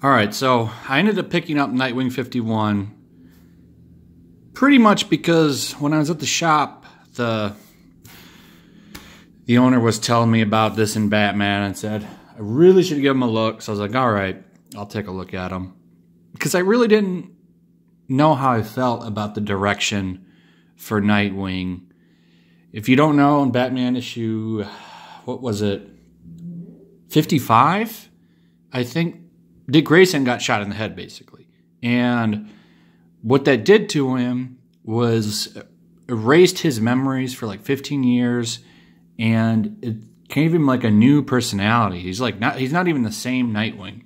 All right, so I ended up picking up Nightwing 51 pretty much because when I was at the shop, the owner was telling me about this in Batman and said, I really should give him a look. So I was like, all right, I'll take a look at him. Because I really didn't know how I felt about the direction for Nightwing. If you don't know, in Batman issue, what was it, 55? I think Dick Grayson got shot in the head, basically. And what that did to him was erased his memories for like 15 years, and it gave him like a new personality. He's not even the same Nightwing.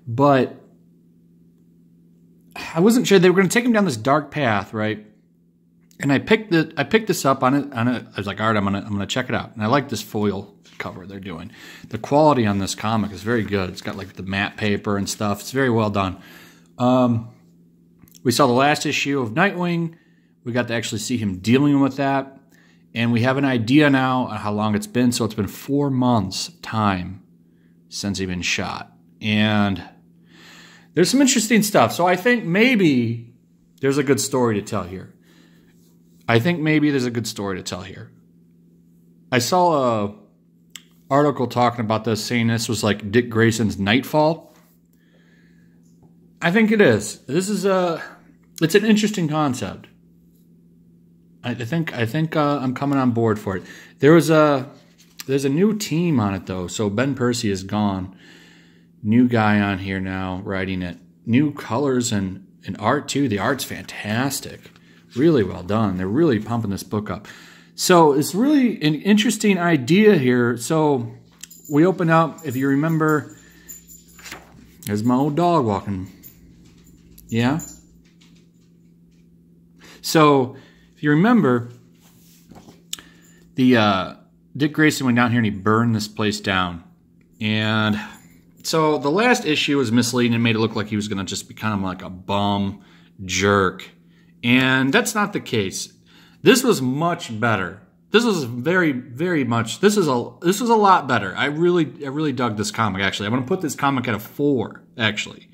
But I wasn't sure they were going to take him down this dark path, right? And I picked this up on it. I was like, all right, I'm gonna check it out. And I like this foil cover they're doing. The quality on this comic is very good. It's got like the matte paper and stuff. It's very well done. We saw the last issue of Nightwing. We got to actually see him dealing with that. And we have an idea now on how long it's been. So it's been 4 months of time since he's been shot. And there's some interesting stuff. So I think maybe there's a good story to tell here. I saw a article talking about this, saying this was like Dick Grayson's Nightfall. I think it is. It's an interesting concept. I think I'm coming on board for it. There's a new team on it though. So Ben Percy is gone. New guy on here now writing it. New colors and art too. The art's fantastic. Really well done. They're really pumping this book up. So it's really an interesting idea here. So we open up, if you remember, there's my old dog walking. Yeah? So if you remember, the Dick Grayson went down here and he burned this place down. And so the last issue was misleading and made it look like he was going to just be kind of like a bum jerk. And that's not the case. This was much better. This was very, very much. This was a lot better. I really dug this comic. Actually, I'm going to put this comic at a 4. Actually,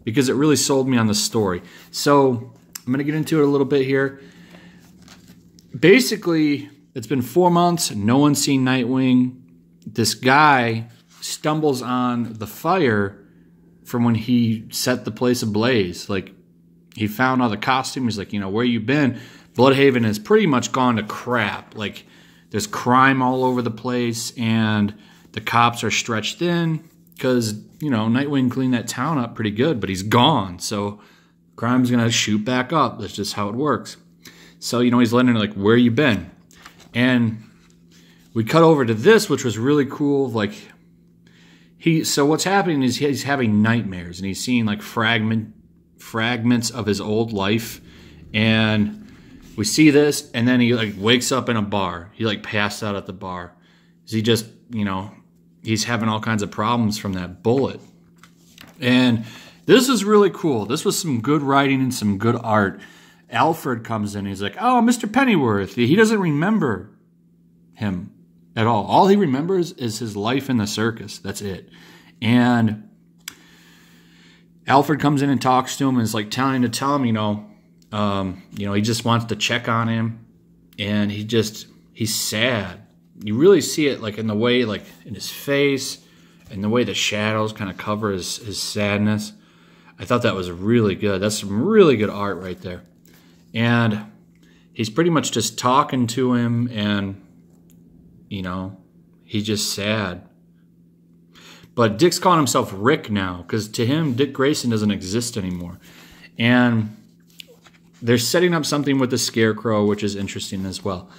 because it really sold me on the story. So I'm going to get into it a little bit here. Basically, it's been 4 months. No one's seen Nightwing. This guy stumbles on the fire from when he set the place ablaze. Like, he found all the costumes. He's like, where you been? Bloodhaven has pretty much gone to crap. Like, there's crime all over the place, and the cops are stretched thin because, Nightwing cleaned that town up pretty good, but he's gone. So crime's going to shoot back up. That's just how it works. So, he's letting her, like, where you been? And we cut over to this, which was really cool. Like, so what's happening is he's having nightmares, and he's seeing, like, fragments of his old life, and we see this, and then he like wakes up in a bar. He like passed out at the bar. He just, he's having all kinds of problems from that bullet. And this is really cool. This was some good writing and some good art. Alfred comes in. He's like, oh, Mr. Pennyworth. He doesn't remember him at all. All he remembers is his life in the circus. That's it. And Alfred comes in and talks to him and is like tell him, he just wants to check on him, and he's sad. You really see it like in the way, like in his face, and the way the shadows kind of cover his sadness. I thought that was really good. That's some really good art right there. And he's pretty much just talking to him, and he's just sad. But Dick's calling himself Rick now, because to him, Dick Grayson doesn't exist anymore. And they're setting up something with the Scarecrow, which is interesting as well.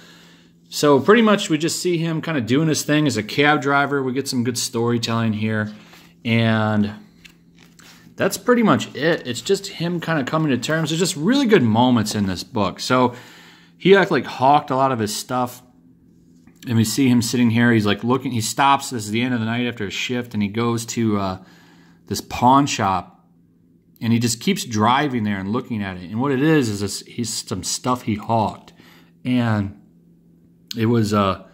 So pretty much we just see him kind of doing his thing as a cab driver. We get some good storytelling here. And that's pretty much it. It's just him kind of coming to terms. There's just really good moments in this book. So he like hawked a lot of his stuff. And we see him sitting here. He's like looking. He stops. This is the end of the night after a shift, and he goes to this pawn shop, and he just keeps driving there and looking at it. And what it is he's some stuff he hawked, and it was a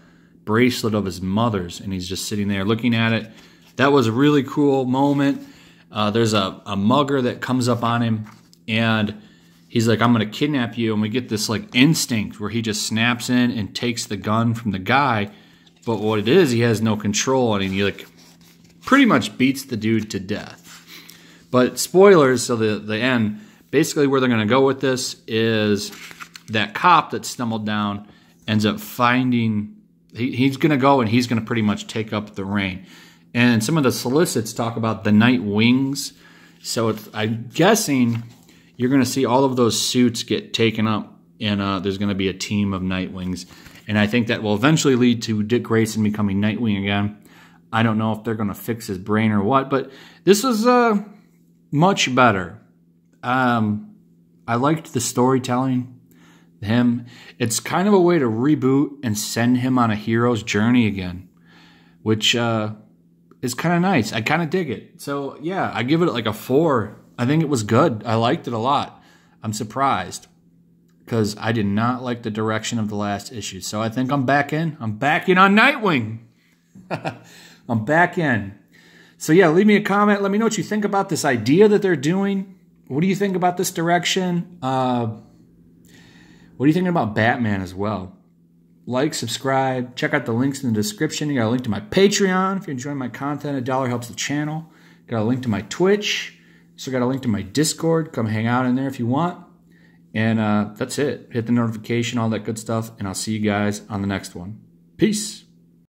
bracelet of his mother's, and he's just sitting there looking at it. that was a really cool moment. There's a mugger that comes up on him, and he's like, I'm going to kidnap you. And we get this like instinct where he just snaps in and takes the gun from the guy. But what it is, he has no control, and he like pretty much beats the dude to death. But spoilers, so the end, basically where they're going to go with this is that cop that stumbled down ends up finding, he's going to go and he's going to pretty much take up the reign. And some of the solicits talk about the Nightwings. So I'm guessing you're going to see all of those suits get taken up, and there's going to be a team of Nightwings. And I think that will eventually lead to Dick Grayson becoming Nightwing again. I don't know if they're going to fix his brain or what, but this was much better. I liked the storytelling. It's kind of a way to reboot and send him on a hero's journey again, which is kind of nice. I kind of dig it. So yeah, I give it like a 4. I think it was good. I liked it a lot. I'm surprised because I did not like the direction of the last issue. So I think I'm back in. I'm back in on Nightwing. I'm back in. So yeah, leave me a comment. Let me know what you think about this idea that they're doing. What do you think about this direction? What are you thinking about Batman as well? Like, subscribe, check out the links in the description. You got a link to my Patreon if you're enjoying my content. $1 helps the channel. Got a link to my Twitch. So got a link to my Discord. Come hang out in there if you want. And that's it. Hit the notification, all that good stuff. And I'll see you guys on the next one. Peace.